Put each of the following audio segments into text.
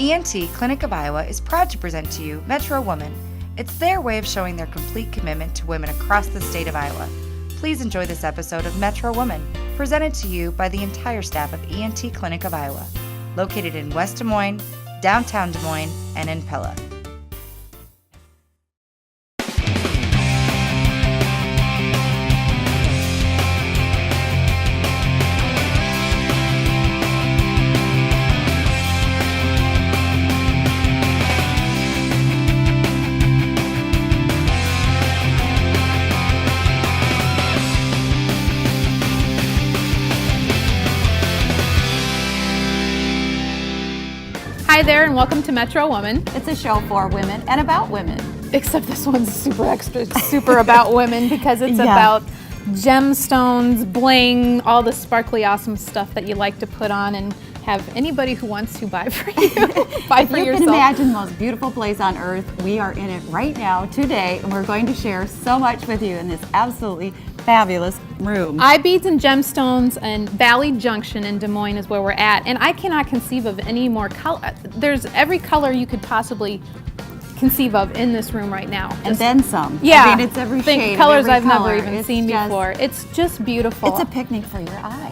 ENT Clinic of Iowa is proud to present to you Metro Woman. It's their way of showing their complete commitment to women across the state of Iowa. Please enjoy this episode of Metro Woman, presented to you by the entire staff of ENT Clinic of Iowa, located in West Des Moines, downtown Des Moines, and in Pella. Hi there and welcome to Metro Woman. It's a show for women and about women. Except this one's super about women because it's about gemstones, bling, all the sparkly awesome stuff that you like to put on and have anybody who wants to buy for you, buy for you yourself. You can imagine the most beautiful place on earth. We are in it right now, today, and we're going to share so much with you in this absolutely fabulous room. Eyebeads and Gemstones and Valley Junction in Des Moines is where we're at, and I cannot conceive of any more color. There's every color you could possibly conceive of in this room right now. And then some. Yeah. I mean, it's every shade, colors every I've color. never even seen before. It's just beautiful. It's a picnic for your eyes.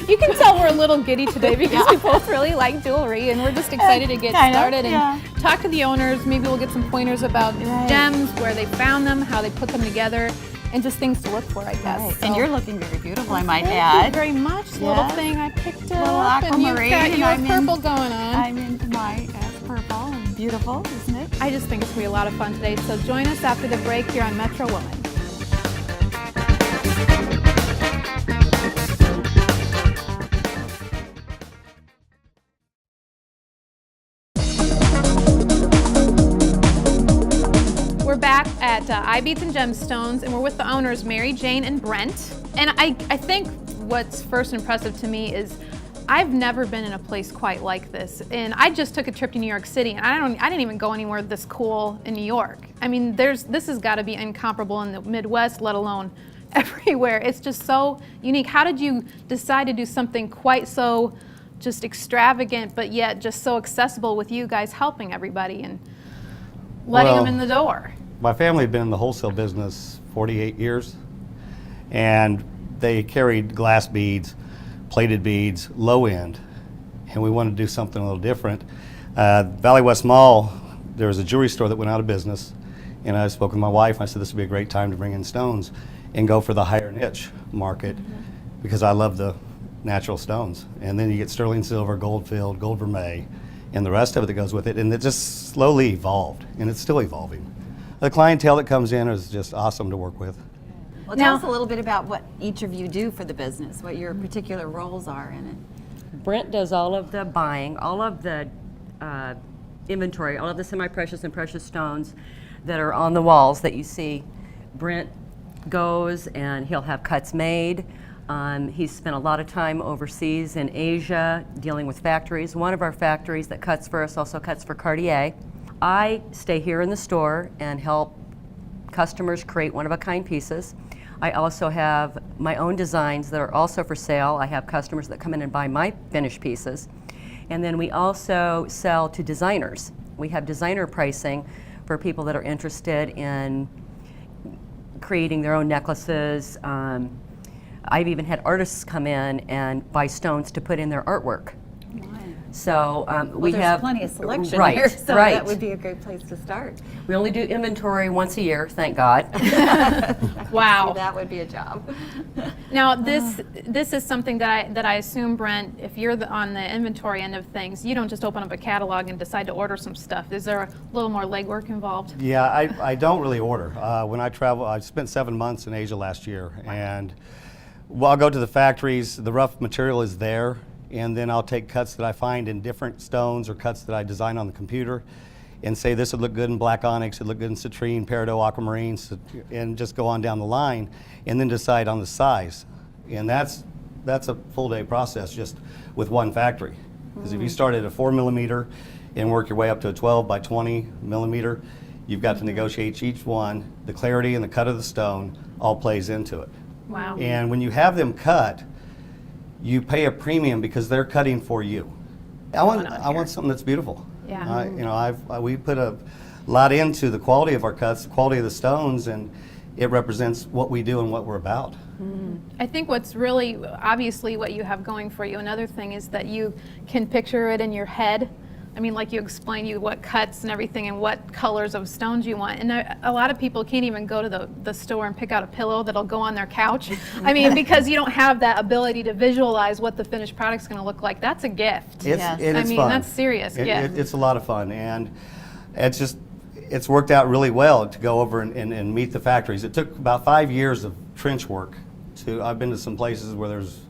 You can tell we're a little giddy today because we both really like jewelry and we're just excited to get started and talk to the owners. Maybe we'll get some pointers about gems, where they found them, how they put them together, and just things to look for, I guess. Right. So, and you're looking very beautiful, I might Thank add. you very much. Little thing I picked up. Little aquamarine. And you've got your purple going on. I'm into my purple and beautiful, isn't it? I just think it's going to be a lot of fun today. So join us after the break here on Metro Woman. We're back at Eyebeads and Gemstones, and we're with the owners, Mary Jane and Brent. And I think what's first impressive to me is I've never been in a place quite like this. And I just took a trip to New York City, and I didn't even go anywhere this cool in New York. I mean, this has got to be incomparable in the Midwest, let alone everywhere. It's just so unique. How did you decide to do something quite so just extravagant, but yet just so accessible with you guys helping everybody and letting them in the door? My family had been in the wholesale business 48 years, and they carried glass beads, plated beads, low end, and we wanted to do something a little different. Valley West Mall, there was a jewelry store that went out of business, and I spoke with my wife, and I said this would be a great time to bring in stones and go for the higher niche market, because I love the natural stones. And then you get sterling silver, gold filled, gold vermeil, and the rest of it that goes with it, and it just slowly evolved, and it's still evolving. The clientele that comes in is just awesome to work with. Well, tell us a little bit about what each of you do for the business, what your particular roles are in it. Brent does all of the buying, all of the inventory, all of the semi-precious and precious stones that are on the walls that you see. Brent goes and he'll have cuts made. He's spent a lot of time overseas in Asia dealing with factories. One of our factories that cuts for us also cuts for Cartier. I stay here in the store and help customers create one-of-a-kind pieces. I also have my own designs that are also for sale. I have customers that come in and buy my finished pieces. And then we also sell to designers. We have designer pricing for people that are interested in creating their own necklaces. I've even had artists come in and buy stones to put in their artwork. So there's plenty of selection here, so that would be a great place to start. We only do inventory once a year, thank God. Wow, that would be a job. Now this is something that I assume, Brent, if you're on the inventory end of things, you don't just open up a catalog and decide to order some stuff. Is there a little more legwork involved? Yeah, I don't really order. When I travel, I spent 7 months in Asia last year, and I'll go to the factories, the rough material is there, and then I'll take cuts that I find in different stones or cuts that I design on the computer and say this would look good in black onyx, it'd look good in citrine, peridot, aquamarine, and just go on down the line and then decide on the size. And that's a full day process just with one factory. Because if you start at a 4 millimeter and work your way up to a 12 by 20 millimeter, you've got to negotiate each one. The clarity and the cut of the stone all plays into it. Wow. And when you have them cut, you pay a premium because they're cutting for you. going on I here. want something that's beautiful. Yeah. You know, we put a lot into the quality of our cuts, the quality of the stones, and it represents what we do and what we're about. I think what's really, obviously what you have going for you, another thing is that you can picture it in your head. I mean, like you explained what cuts and everything and what colors of stones you want. And a lot of people can't even go to the store and pick out a pillow that'll go on their couch. I mean, because you don't have that ability to visualize what the finished product's going to look like. That's a gift. It's I mean, fun. that's serious gift. It's a lot of fun, and it's worked out really well to go over and meet the factories. It took about 5 years of trench work. I've been to some places where there's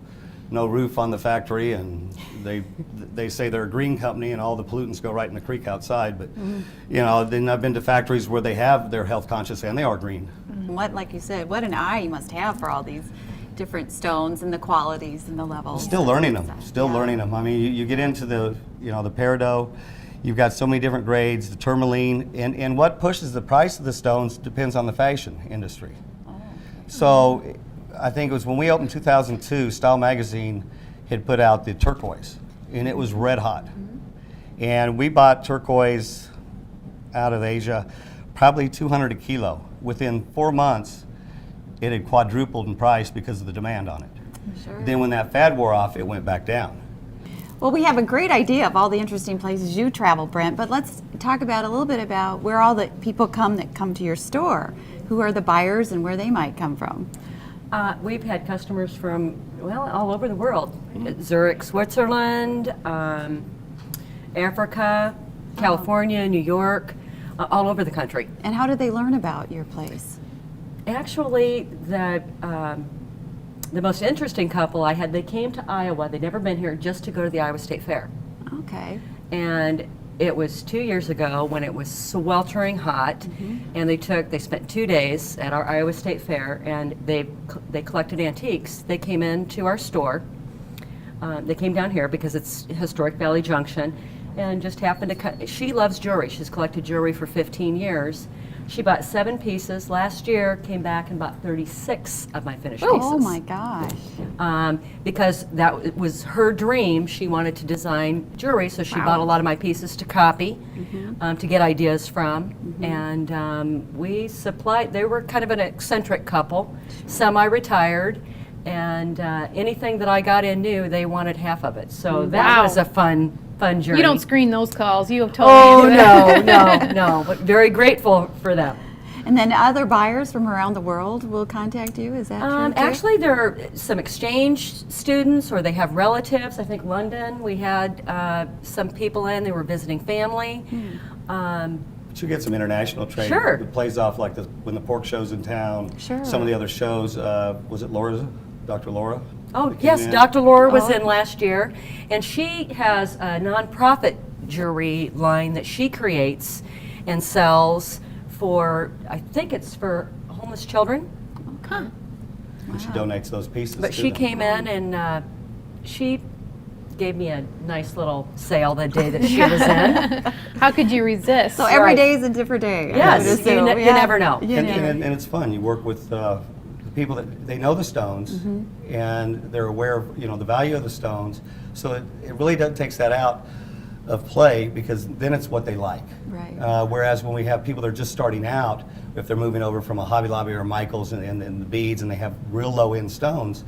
no roof on the factory, and they say they're a green company and all the pollutants go right in the creek outside. But you know, then I've been to factories where they're health conscious and they are green. Like you said, what an eye you must have for all these different stones and the qualities and the levels. Still learning them. Learning them. I mean, you get into the peridot. You've got so many different grades, the tourmaline, and what pushes the price of the stones depends on the fashion industry. So I think it was when we opened in 2002, Style Magazine had put out the turquoise, and it was red hot. And we bought turquoise out of Asia, probably 200 a kilo. Within 4 months, it had quadrupled in price because of the demand on it. Sure. Then when that fad wore off, it went back down. Well, we have a great idea of all the interesting places you travel, Brent, but let's talk about a little bit about where all the people come that come to your store. Who are the buyers and where they might come from? We've had customers from, all over the world. Zurich, Switzerland, Africa, California, New York, all over the country. And how did they learn about your place? Actually, the most interesting couple I had, they came to Iowa. They'd never been here, just to go to the Iowa State Fair. Okay. And it was 2 years ago when it was sweltering hot, and they spent 2 days at our Iowa State Fair, and they collected antiques. They came into our store. They came down here because it's Historic Valley Junction, and just happened to she loves jewelry. She's collected jewelry for 15 years. She bought 7 pieces. Last year, came back and bought 36 of my finished pieces. Oh my gosh. Because that was her dream. She wanted to design jewelry, so she bought a lot of my pieces to copy, to get ideas from. And we supplied, they were kind of an eccentric couple, semi-retired, and anything that I got in new, they wanted half of it. So that was a fun journey. You don't screen those calls. You have totally No, but very grateful for them. And then other buyers from around the world will contact you, is that true too? Actually, there are some exchange students, or they have relatives. I think London, we had some people in, they were visiting family. But you get some international trade. Sure. It plays off like when the pork show's in town. Sure. Some of the other shows, was it Dr. Laura? Oh, yes, Dr. Laura was in last year, and she has a nonprofit jewelry line that she creates and sells for, I think it's for homeless children. Huh. And she donates those pieces But to she them. came in and she gave me a nice little sale the day that she was in. How could you resist? So every day is a different day. I would Yes, assume. you never know. You And, never- and it's fun. You work with the people that they know the stones, and they're aware of the value of the stones. So it really takes that out of play, because then it's what they like. Right. Whereas when we have people that are just starting out, if they're moving over from a Hobby Lobby or Michael's and the beads, and they have real low end stones,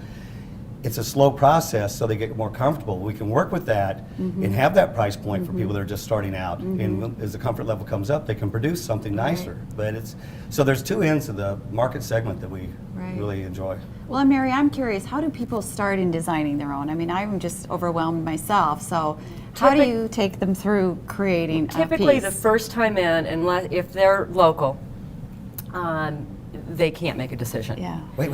it's a slow process, so they get more comfortable. We can work with that and have that price point for people that are just starting out. And as the comfort level comes up, they can produce something nicer. But so there's 2 ends of the market segment that we really enjoy. Well, Mary, I'm curious, how do people start in designing their own? I mean, I'm just overwhelmed myself, so how do you take them through creating a piece? Typically, the first time in, unless if they're local, they can't make a decision. Yeah. Wait.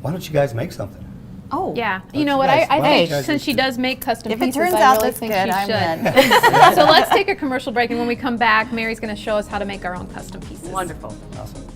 Why don't you guys make something? Oh. Yeah, you know you what? guys- I why don't you think guys since just she do- does make custom If it pieces, turns I out really that's think good, she I'm should. So let's take a commercial break, and when we come back, Mary's going to show us how to make our own custom pieces. Wonderful. Awesome.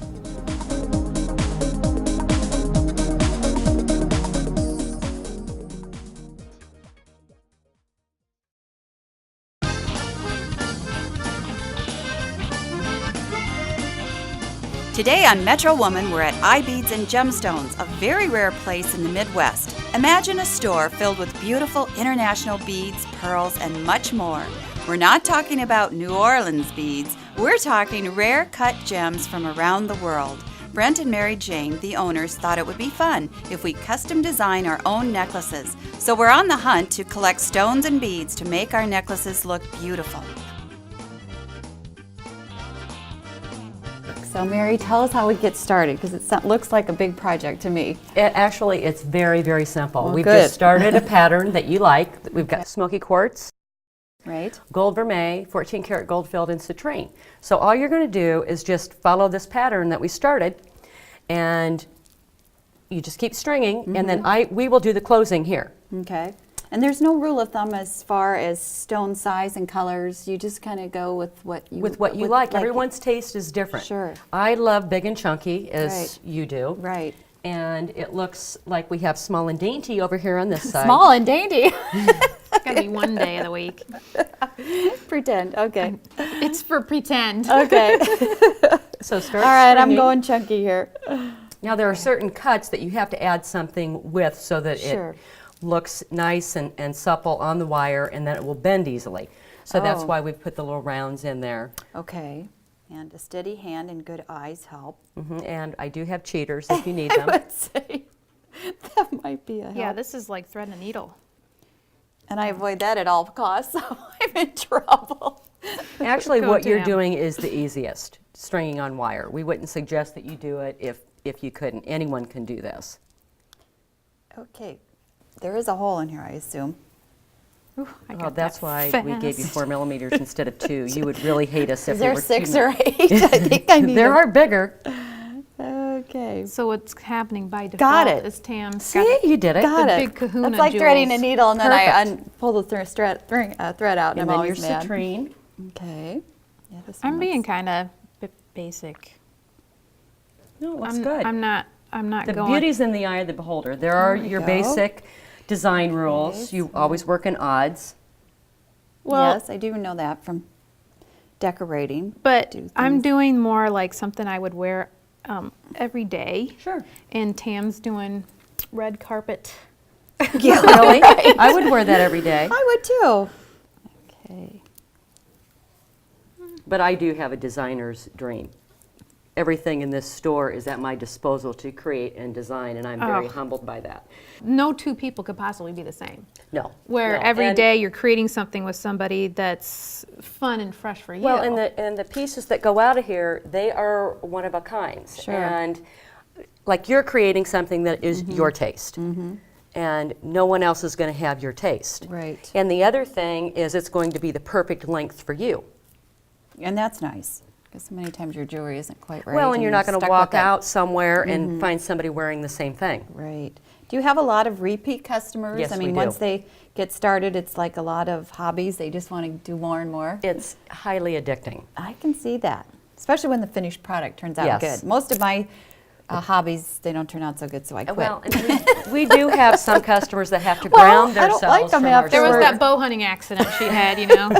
Today on Metro Woman, we're at Eyebeads and Gemstones, a very rare place in the Midwest. Imagine a store filled with beautiful international beads, pearls, and much more. We're not talking about New Orleans beads. We're talking rare cut gems from around the world. Brent and Mary Jane, the owners, thought it would be fun if we custom design our own necklaces. So we're on the hunt to collect stones and beads to make our necklaces look beautiful. So Mary, tell us how we get started, because it looks like a big project to me. It's very, very simple. Well, We've good. just started a pattern that you like. We've got smoky quartz, Right? gold vermeil, 14 karat gold filled in citrine. So all you're going to do is just follow this pattern that we started, and you just keep stringing, and then we will do the closing here. Okay. And there's no rule of thumb as far as stone size and colors. You just kind of go with what you like. Everyone's taste is different. Sure. I love big and chunky, as Right. you do. Right. And it looks like we have small and dainty over here on this side. Small and dainty. It's gotta be one day of the week. Pretend. Okay. It's for pretend. Okay. So start All right, I'm stringing. going chunky here. Now there are certain cuts that you have to add something with so that Sure. it looks nice and supple on the wire, and then it will bend easily. So that's Oh. why we've put the little rounds in there. Okay. And a steady hand and good eyes help. And I do have cheaters if you need I them. would say that might be a help. Yeah, this is like thread and a needle. And I avoid that at all costs, so I'm in trouble. Actually, Go what you're Tam. doing is the easiest, stringing on wire. We wouldn't suggest that you do it if you couldn't. Anyone can do this. Okay. There is a hole in here, I assume. Ooh, I Well, got that's that why we gave you fast. 4 millimeters instead of 2. You would really hate us if Is we there were 6 2 or 8? I think I need There a- are bigger. Okay. So what's happening by default Got it. is Tam's See, you did it. Got the it. big kahuna That's like threading a jewels. needle, and then I Perfect. pull the thread out, and And I'm then your always mad. citrine. Okay. Yeah, this I'm one being looks- kind of basic. No, it looks I'm, good. I'm not The going. beauty's in the eye of the beholder. There are we your go. basic design rules. Nice. You always work in odds. Well, yes, I do know that from decorating. but do I'm things. doing more like something I would wear every day. Sure. And Tam's doing red carpet. Yeah, Really? I would wear that every day. I would too. Okay. But I do have a designer's dream. Everything in this store is at my disposal to create and design, and I'm very Oh. humbled by that. No two people could possibly be the same. No. Where no. every And- day you're creating something with somebody that's fun and fresh for you. Well, and the pieces that go out of here, they are one of a kind. Sure. And like you're creating something that is your taste. And no one else is going to have your taste. Right. And the other thing is it's going to be the perfect length for you. And that's nice, because so many times your jewelry isn't quite right. Well, and you're not going to stuck walk with it. out somewhere and find somebody wearing the same thing. Right. Do you have a lot of repeat customers? Yes, I we mean, do. once they get started, it's like a lot of hobbies. They just want to do more and more. It's highly addicting. I can see that, especially when the finished product turns out Yes. good. Most of my hobbies, they don't turn out so good, so I quit. Well, and we do have some customers that have to Well, ground I don't themselves like them from our there was afterward. that bow hunting accident she had, you know.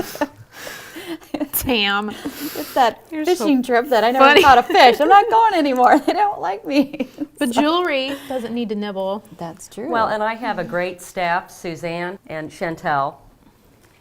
Tam. It's that You're so fishing trip that I never funny. caught a fish. I'm not going anymore. They don't like me. But jewelry doesn't need to nibble. That's true. Well, and I have a great staff, Suzanne and Chantel.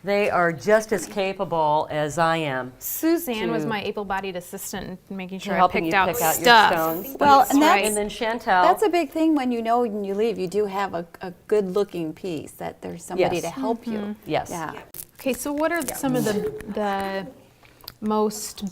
They are just as capable as I am. Suzanne was To- my able-bodied assistant in making sure I helping picked you out pick out your stuff. stones. Well, That's and that's- right. And then Chantel. that's a big thing when you know when you leave, you do have a good-looking piece, that there's somebody Yes. to help you. Yes. Yeah. Okay, so what are some of the most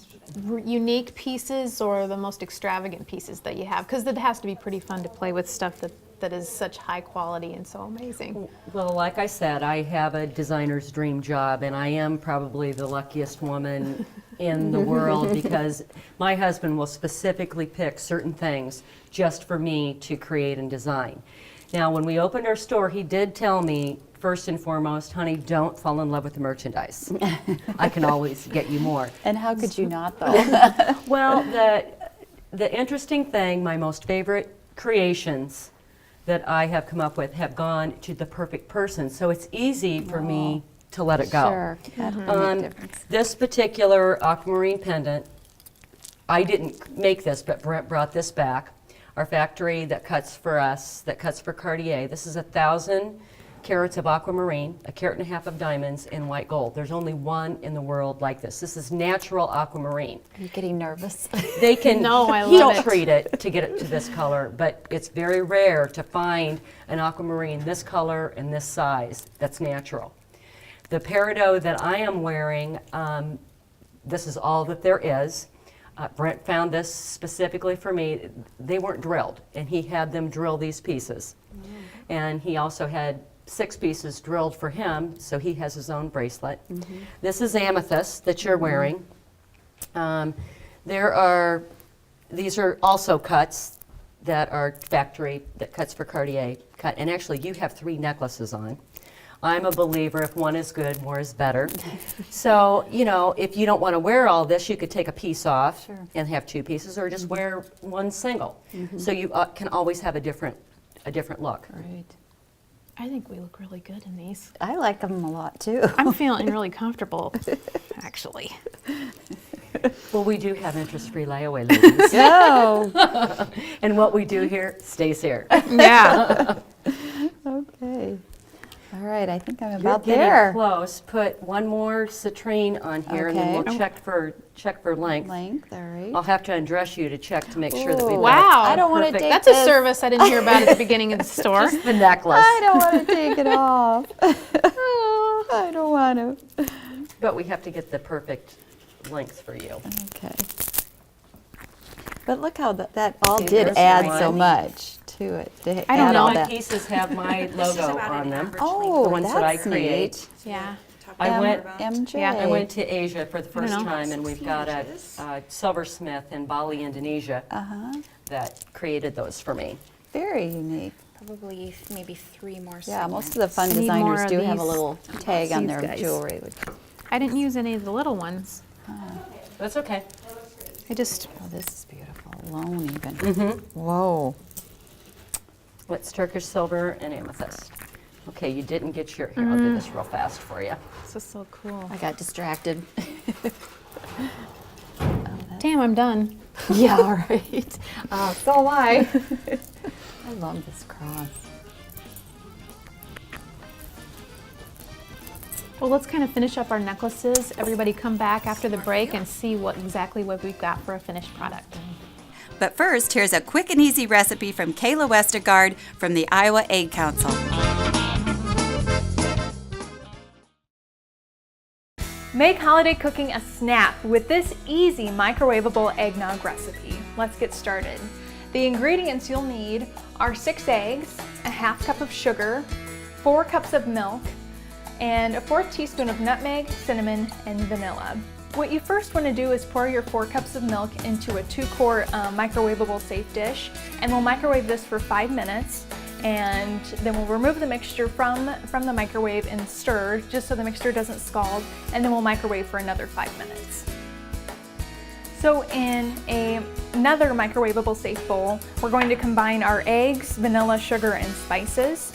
unique pieces or the most extravagant pieces that you have? Because it has to be pretty fun to play with stuff that is such high quality and so amazing. Well, like I said, I have a designer's dream job, and I am probably the luckiest woman in the world because my husband will specifically pick certain things just for me to create and design. Now, when we opened our store, he did tell me, first and foremost, honey, don't fall in love with the merchandise. I can always get you more. And how could you not, though? Well, the interesting thing, my most favorite creations that I have come up with have gone to the perfect person, so it's easy for me to let it go. Sure. That would make a difference. This particular aquamarine pendant, I didn't make this, but Brent brought this back. our factory that cuts for us, that cuts for Cartier. This is 1,000 carats of aquamarine, 1.5 carats of diamonds, and white gold. There's only one in the world like this. This is natural aquamarine. Are you getting nervous? They can No, I love it. treat it to get it to this color, but it's very rare to find an aquamarine this color and this size that's natural. The peridot that I am wearing, this is all that there is. Brent found this specifically for me. They weren't drilled, and he had them drill these pieces. And he also had 6 pieces drilled for him, so he has his own bracelet. This is amethyst that you're wearing. These are also cuts that are factory, that cuts for Cartier cut, and actually you have 3 necklaces on. I'm a believer, if one is good, more is better. So, you know, if you don't want to wear all this, you could take a piece off and have 2 pieces, or just wear one single. So you can always have a different look. Right. I think we look really good in these. I like them a lot too. I'm feeling really comfortable, actually. Well, we do have interest-free layaway, ladies. Oh, And what we do here stays here. Yeah. okay. All right, I think I'm You're about getting there. close. Put one more citrine on here, and then Okay. we'll check for length. Length, all right. I'll have to undress you to check to make sure that we Ooh. got Wow. I don't want to perfect- take That's a this. service I didn't hear about at the beginning of the store. just the necklace. I don't want to take it off. I don't want to. But we have to get the perfect length for you. Okay. But look how that all See, did there's add one. so much to it. To I don't add know. all My that. pieces have my logo on them. Oh, the ones that's that I create. neat. Yeah. I went MJ. Yeah, I went to Asia for the first know. time, and we've got a silversmith in Bali, Indonesia, that created those for me. Very unique. Probably maybe 3 more Yeah, most of the fun I need more designers of do have a these little tag on these their guys. jewelry. Which, I didn't use any of the little ones. That's okay. I just, oh, this is beautiful. Alone even. Whoa. It's Turkish silver and amethyst. Okay, you didn't get your, here, I'll do this real fast for you. this is so cool. I got distracted. Damn, I'm done. Yeah, right. So am I. I love this cross. Well, let's kind of finish up our necklaces. Everybody come back after the break and see exactly what we've got for a finished product. But first, here's a quick and easy recipe from Kayla Westergaard from the Iowa Egg Council. Make holiday cooking a snap with this easy microwavable eggnog recipe. Let's get started. The ingredients you'll need are 6 eggs, a half cup of sugar, 4 cups of milk, and a 1/4 teaspoon of nutmeg, cinnamon, and vanilla. What you first want to do is pour your 4 cups of milk into a 2-quart microwavable safe dish, and we'll microwave this for 5 minutes. And then we'll remove the mixture from the microwave and stir just so the mixture doesn't scald, and then we'll microwave for another 5 minutes. So in another microwavable safe bowl, we're going to combine our eggs, vanilla, sugar, and spices.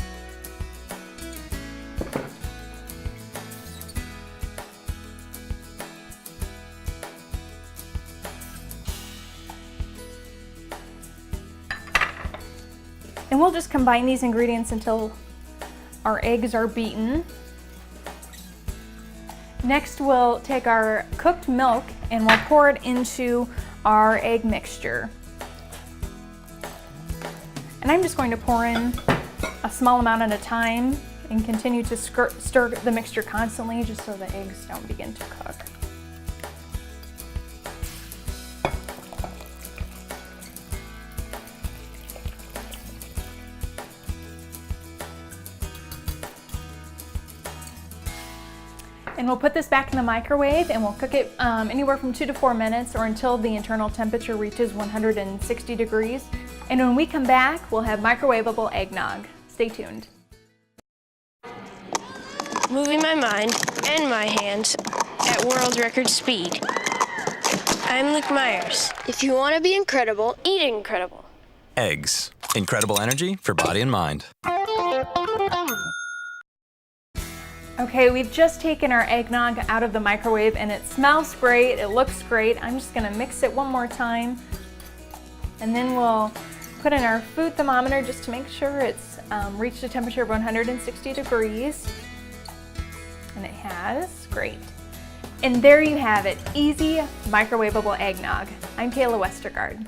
And we'll just combine these ingredients until our eggs are beaten. Next, we'll take our cooked milk and we'll pour it into our egg mixture. And I'm just going to pour in a small amount at a time and continue to stir the mixture constantly just so the eggs don't begin to cook. And we'll put this back in the microwave and we'll cook it anywhere from 2 to 4 minutes or until the internal temperature reaches 160 degrees. And when we come back, we'll have microwavable eggnog. Stay tuned. Moving my mind and my hands at world record speed. I'm Luke Myers. If you want to be incredible, eat incredible. Eggs. Incredible energy for body and mind. Okay, we've just taken our eggnog out of the microwave and it smells great, it looks great. I'm just gonna mix it one more time and then we'll Put in our food thermometer just to make sure it's reached a temperature of 160 degrees. And it has. Great. And there you have it, easy microwavable eggnog. I'm Kayla Westergaard.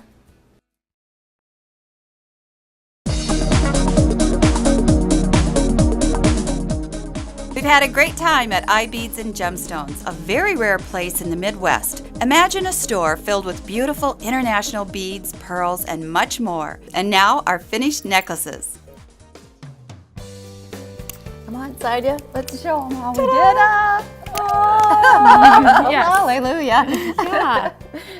We've had a great time at Eyebeads and Gemstones, a very rare place in the Midwest. Imagine a store filled with beautiful international beads, pearls, and much more. And now our finished necklaces. Come on, Sadia. Let's show them how we did it. Oh, Yes. hallelujah. Yeah.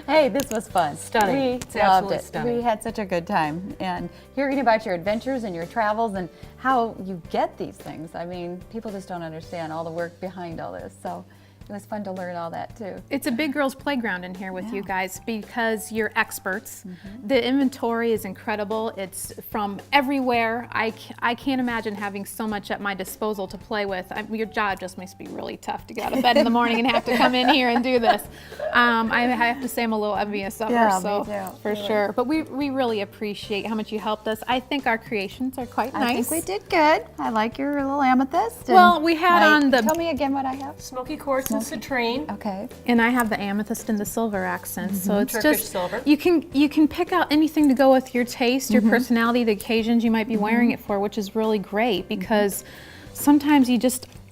Hey, this was fun. Stunning. We It's loved absolutely it. stunning. We had such a good time. And hearing about your adventures and your travels and how you get these things. I mean, people just don't understand all the work behind all this. So it was fun to learn all that too. It's a big girls' playground in here with you guys because you're experts. The inventory is incredible. It's from everywhere. I can't imagine having so much at my disposal to play with. Your job just must be really tough to get out of bed in the morning and have to come in here and do this. I have to say I'm a little envious of her, so me too. for sure. But we really appreciate how much you helped us. I think our creations are quite nice. I think we did good. I like your little amethyst. Well, we had on the Tell me again what I have. Smoky quartz and citrine. Okay. And I have the amethyst and the silver accents, so it's Turkish just silver. you can pick out anything to go with your taste, your personality, the occasions you might be wearing it for, which is really great because sometimes you're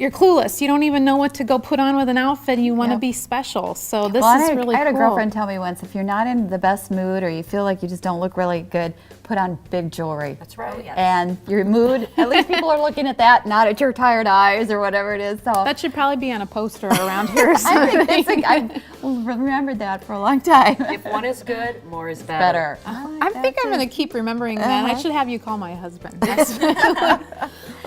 clueless. You don't even know what to go put on with an outfit, and you want to be special. So this is really cool. I had a girlfriend tell me once, if you're not in the best mood or you feel like you just don't look really good, put on big jewelry. That's right. And your mood, at least people are looking at that, not at your tired eyes or whatever it is. So That should probably be on a poster around here. Or I something. think I've remembered that for a long time. If one is good, more is better. Better. I think I'm going to keep remembering that. I should have you call my husband.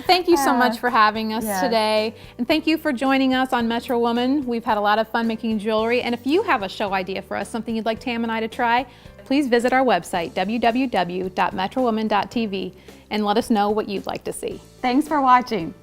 Thank you so much for having us today. And thank you for joining us on Metro Woman. We've had a lot of fun making jewelry. And if you have a show idea for us, something you'd like Tam and I to try, please visit our website, www.metrowoman.tv, and let us know what you'd like to see. Thanks for watching.